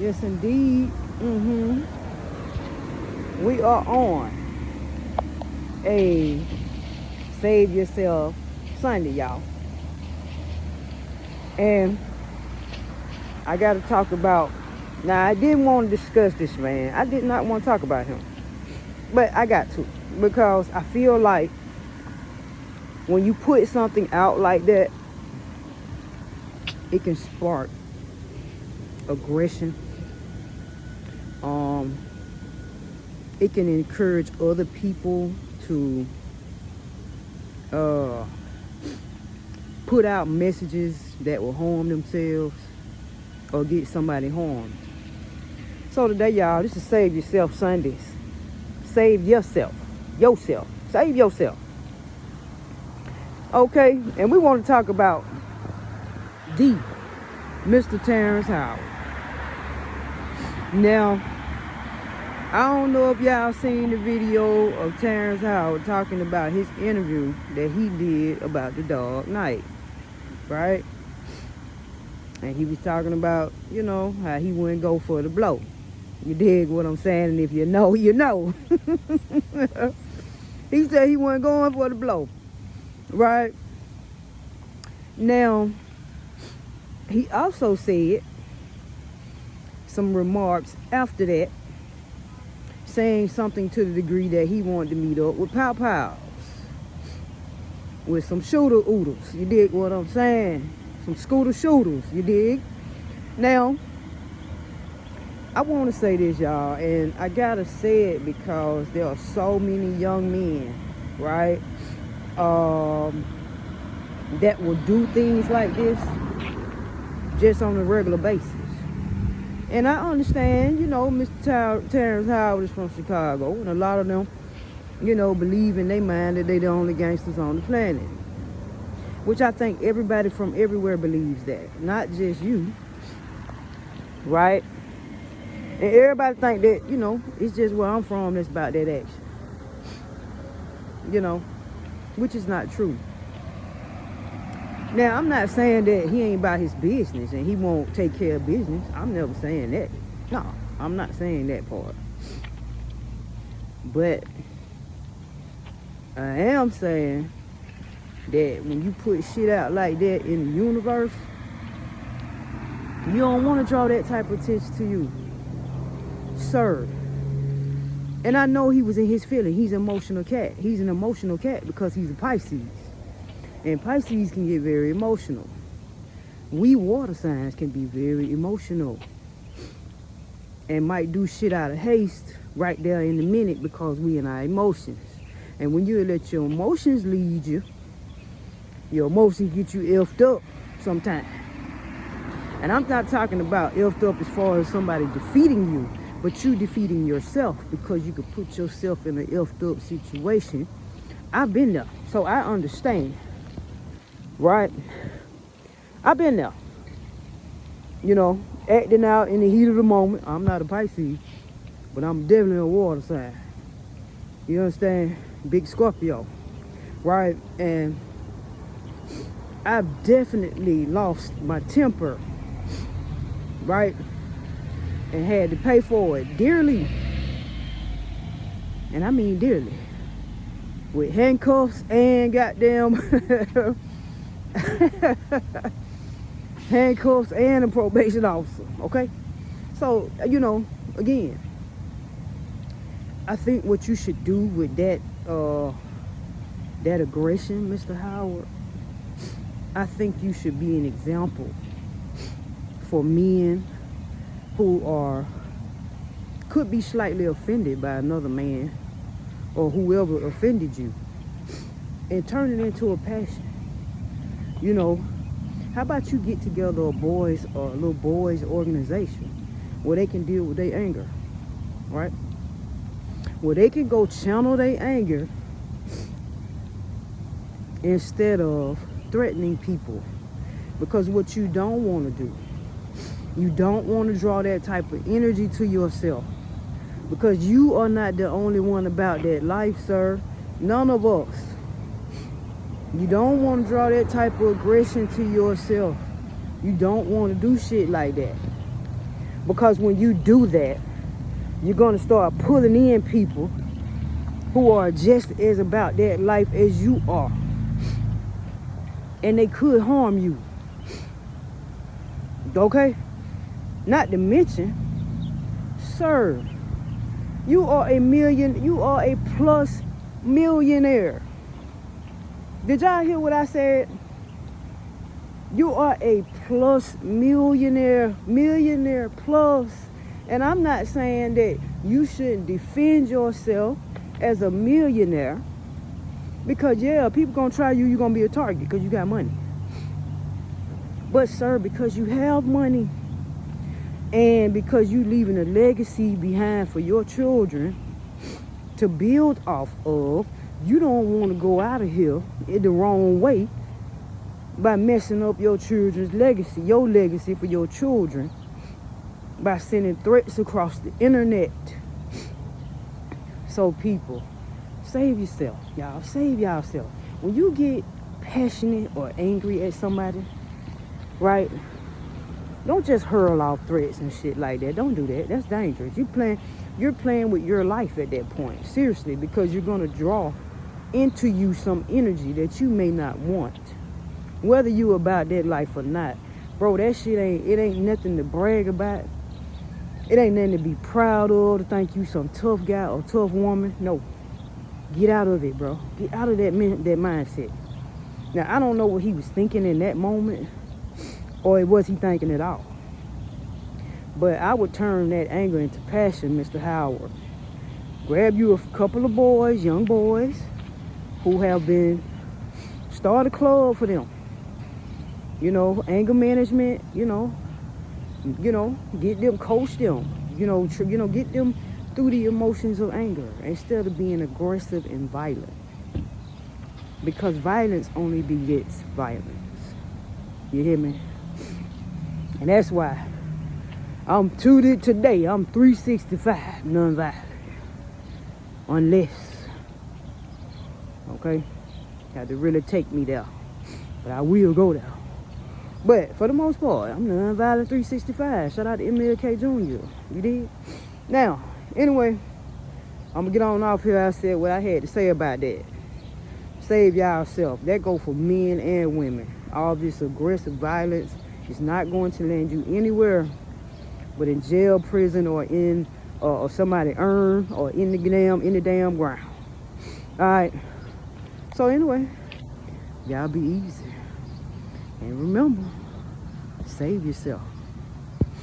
Yes, indeed. We are on a Save Yourself Sunday, y'all. And I got to talk about, now I didn't want to discuss this man. I did not want to talk about him. But I got to, because I feel like when you put something out like that, it can spark aggression. It can encourage other people to put out messages that will harm themselves or get somebody harmed. So today, y'all, this is Save Yourself Sundays. Save yourself. Save yourself. Okay, and we want to talk about the Mr. Terrence Howard. Now, I don't know if y'all seen the video of Terrence Howard talking about his interview that he did about the Dark Knight, right? And he was talking about, how he wouldn't go for the blow. You dig what I'm saying? And if you know, you know. He said he wasn't going for the blow, right? Now, he also said some remarks after that, saying something to the degree that he wanted to meet up with Pow Pows, with some shooter oodles. You dig what I'm saying? Some scooter shooters. You dig? Now, I want to say this, y'all, and I gotta say it because there are so many young men, right, that will do things like this just on a regular basis. And I understand, Mr. Terrence Howard is from Chicago, and a lot of them, believe in their mind that they're the only gangsters on the planet. Which I think everybody from everywhere believes that, not just you, right? And everybody think that, it's just where I'm from that's about that action. Which is not true. Now, I'm not saying that he ain't about his business and he won't take care of business. I'm never saying that. No, I'm not saying that part. But I am saying that when you put shit out like that in the universe, you don't want to draw that type of attention to you, sir. And I know he was in his feeling. He's an emotional cat. He's an emotional cat because he's a Pisces. And Pisces can get very emotional. We water signs can be very emotional and might do shit out of haste right there in the minute because we in our emotions. And when you let your emotions lead you, your emotions get you effed up sometimes. And I'm not talking about effed up as far as somebody defeating you, but you defeating yourself because you could put yourself in an effed up situation. I've been there, so I understand. Right? I've been there. Acting out in the heat of the moment. I'm not a Pisces, but I'm definitely a water sign. You understand? Big Scorpio. Right? And I've definitely lost my temper. Right? And had to pay for it dearly. And I mean dearly. With handcuffs and goddamn handcuffs and a probation officer, okay? So, again, I think what you should do with that aggression, Mr. Howard, I think you should be an example for men who could be slightly offended by another man or whoever offended you, and turn it into a passion. How about you get together a little boys organization where they can deal with their anger, right? Where they can go channel their anger instead of threatening people. Because what you don't want to do, you don't want to draw that type of energy to yourself. Because you are not the only one about that life, sir. None of us. You don't want to draw that type of aggression to yourself. You don't want to do shit like that. Because when you do that, you're going to start pulling in people who are just as about that life as you are. And they could harm you. Okay? Not to mention, sir, you are a plus millionaire. Did y'all hear what I said? You are a plus millionaire plus. And I'm not saying that you shouldn't defend yourself as a millionaire. Because, yeah, people gonna try you, you're gonna be a target because you got money. But, sir, because you have money and because you leaving a legacy behind for your children to build off of, you don't want to go out of here in the wrong way by messing up your children's legacy, your legacy for your children, by sending threats across the internet. So people, save yourself, y'all. Save yourself. When you get passionate or angry at somebody, right? Don't just hurl off threats and shit like that. Don't do that. That's dangerous. You're playing with your life at that point. Seriously, because you're gonna draw into you some energy that you may not want. Whether you about that life or not. Bro, that shit ain't nothing to brag about. It ain't nothing to be proud of, to think you some tough guy or tough woman. No. Get out of it, bro. Get out of that mindset. Now, I don't know what he was thinking in that moment, or was he thinking at all. But I would turn that anger into passion, Mr. Howard. Grab you a couple of boys, young boys, who have been, start a club for them. You know, anger management, you know, get them, coach them, get them through the emotions of anger instead of being aggressive and violent. Because violence only begets violence. You hear me? And that's why I'm today, I'm 365 non-violent. Unless, okay, had to really take me there. But I will go there. But for the most part, I'm non-violent 365. Shout out to MLK Jr. You did? Now, anyway, I'm gonna get on off here. I said what I had to say about that. Save yourself. That go for men and women. All this aggressive violence is not going to land you anywhere but in jail, prison, or in or somebody urn, or in the damn ground. All right. So anyway, y'all be easy. And remember, save yourself.